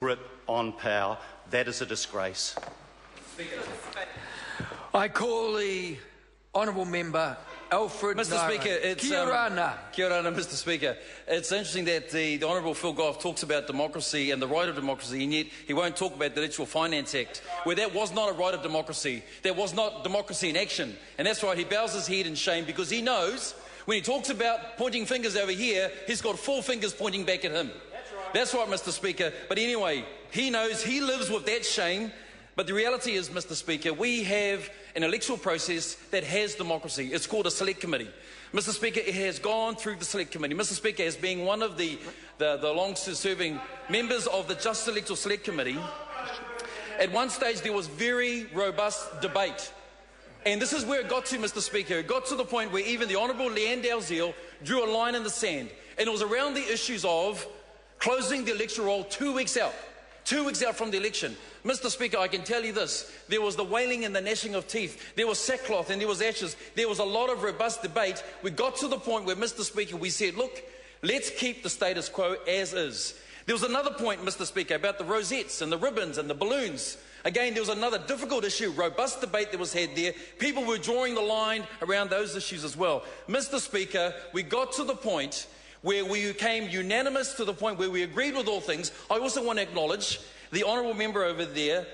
grip on power. That is a disgrace. I call the honourable member Alfred Mr. Speaker, it's Kia ora. Kia ora, Mr. Speaker. It's interesting that the Honourable Phil Goff talks about democracy and the right of democracy, and yet he won't talk about the Electoral Finance Act, where that was not a right of democracy. That was not democracy in action. And that's right, he bows his head in shame because he knows when he talks about pointing fingers over here, he's got 4 fingers pointing back at him. That's right, Mr. Speaker. But anyway, he knows, he lives with that shame. But the reality is, Mr. Speaker, we have an electoral process that has democracy. It's called a select committee. Mr. Speaker, it has gone through the select committee. Mr. Speaker, as being one of the long-serving members of the Just Electoral Select Committee, at one stage there was very robust debate. And this is where it got to, Mr. Speaker. It got to the point where even the Honourable Leanne Dalziel drew a line in the sand. And it was around the issues of closing the electoral roll 2 weeks out. 2 weeks out from the election. Mr. Speaker, I can tell you this. There was the wailing and the gnashing of teeth. There was sackcloth and there was ashes. There was a lot of robust debate. We got to the point where, Mr. Speaker, we said, look, let's keep the status quo as is. There was another point, Mr. Speaker, about the rosettes and the ribbons and the balloons. Again, there was another difficult issue, robust debate that was had there. People were drawing the line around those issues as well. Mr. Speaker, we got to the point where we came unanimous to the point where we agreed with all things. I also want to acknowledge the honourable member over there,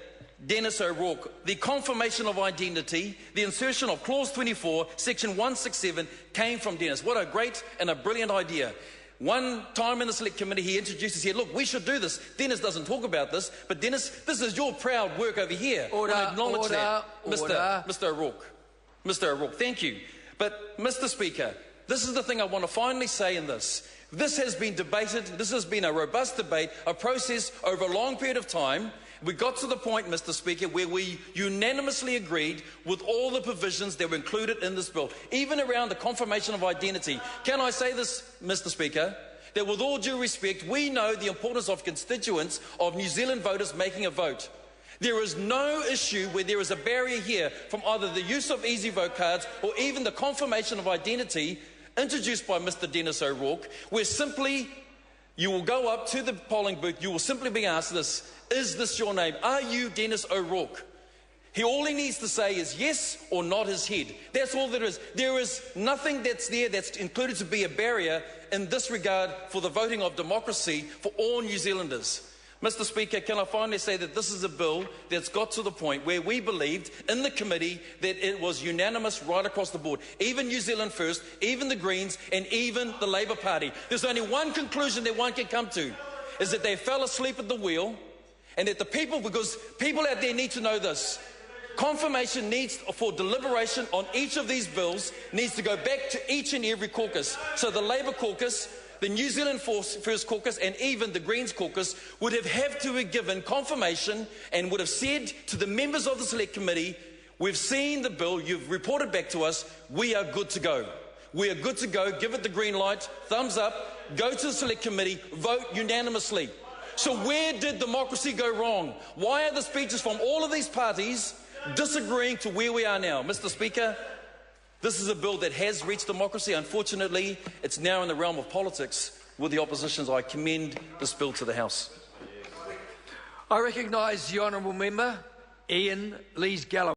Dennis O'Rourke. The confirmation of identity, the insertion of Clause 24, Section 167 came from Dennis. What a great and a brilliant idea. One time in the Select Committee, he introduced us here, look, we should do this. Dennis doesn't talk about this, but Dennis, this is your proud work over here. Order, I acknowledge that. order. Mr. O'Rourke. Mr. O'Rourke, thank you. But, Mr. Speaker, this is the thing I want to finally say in this. This has been debated, this has been a robust debate, a process over a long period of time. We got to the point, Mr. Speaker, where we unanimously agreed with all the provisions that were included in this bill, even around the confirmation of identity. Can I say this, Mr. Speaker, that with all due respect, we know the importance of constituents of New Zealand voters making a vote. There is no issue where there is a barrier here from either the use of easy vote cards or even the confirmation of identity introduced by Mr. Dennis O'Rourke, where simply you will go up to the polling booth, you will simply be asked this, is this your name? Are you Dennis O'Rourke? All he needs to say is yes or nod his head. That's all there is. There is nothing that's there that's included to be a barrier in this regard for the voting of democracy for all New Zealanders. Mr. Speaker, can I finally say that this is a bill that's got to the point where we believed in the committee that it was unanimous right across the board. Even New Zealand First, even the Greens, and even the Labour Party. There's only one conclusion that one can come to, is that they fell asleep at the wheel, and that the people, because people out there need to know this, confirmation needs for deliberation on each of these bills needs to go back to each and every caucus. So the Labour caucus, the New Zealand First caucus and even the Greens caucus would have to have given confirmation and would have said to the members of the Select Committee, we've seen the bill, you've reported back to us, we are good to go. We are good to go, give it the green light, thumbs up, go to the Select Committee, vote unanimously. So where did democracy go wrong? Why are the speeches from all of these parties disagreeing to where we are now? Mr. Speaker, this is a bill that has reached democracy. Unfortunately, it's now in the realm of politics with the oppositions. I commend this bill to the House. I recognise the honourable member Ian Lees-Galloway.